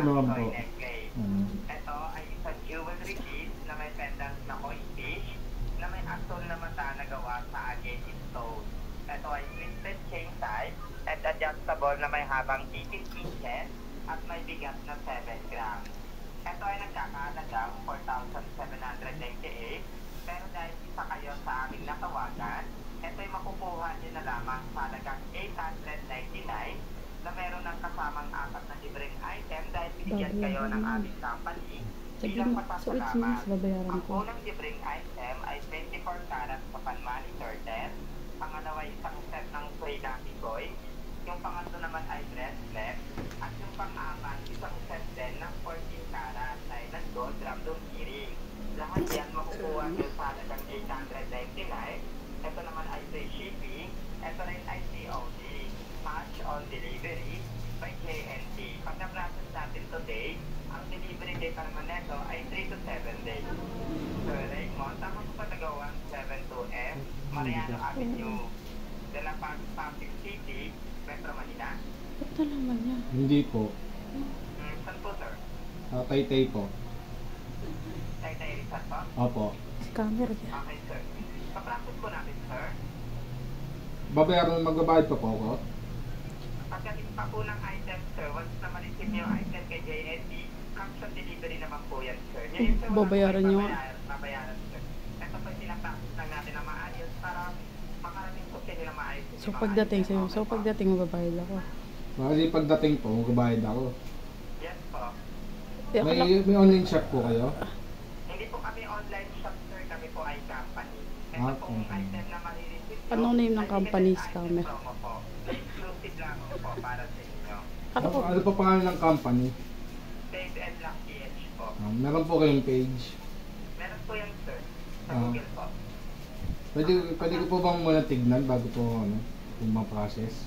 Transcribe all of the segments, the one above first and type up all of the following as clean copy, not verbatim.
naman po. necklace. Ito ay isang jewelry piece na may pendant na koi fish na may aktol na mata na gawa sa agate stone. Ito ay twisted chain type and adjustable na may habang 18 inches at may bigat na 7 grams. Ito ay nagkakahalagang 4,798 pero dahil isa kayo sa aming natawagan, ito ay makukuha niyo na lamang sa halagang 899 na meron ng kasamang 4 na libreng item dahil binigyan kayo ng aming company bilang pasasalamat. Ang unang libreng item ay 24 karat sa pan-money turtle, pangalawa ay isang set ng suede lucky coin, yung pangatlo naman ay bracelet, at yung pang-apat isang set din ng 14 karat na island gold random earring. Lahat yan makukuha nyo sa halagang 899. Ito naman ay free shipping, ito rin ay COD, cash on delivery by JNT. Pag na-process natin today, ang delivery day para naman neto ay 3 to 7 days. So Raymond, tama po patagawan 72F, Mariano Avenue, de la Paz, Pasig City, Metro Manila. Ito naman yan. Hindi po. Saan po, sir? Taytay po. Taytay Rizal po? Opo. Scammer yan. Okay, sir. Pa-process po natin, sir. Magbabayad pa po ako? Pagdating pa po ng item, sir, once na ma-receive yung item kay JNT, cash on delivery naman po yan, sir. Ngayon, sir, Babayaran nyo. Babayaran, sir. Ito po sinapractice lang natin na maayos para makarating po siya nila maayos. Pagdating sa'yo, pagdating mababayad ako. Kasi pagdating po, magbabayad ako. Yes po. May online shop po kayo? Hindi po kami online shop, sir. Kami po ay company. Ito pong item na marireceive nyo. Anong name ng company, Scammer? Exclusive lang po para sa inyo. Ano pa pangalan ng company? Dave and Luck PH po. Meron po kayong page? Meron po yan, sir. Sa Google po. Pwede ko po bang muna tignan bago po yung mga process?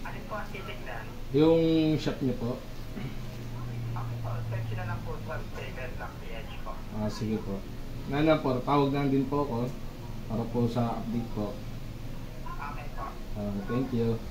Alin po ang titignan? Yung shop niyo po? Okay po, search na lang po sa Dave and Luck PH po. Sige po. Nana po, tawag lang din po ako para po sa update po. Okay po. Thank you.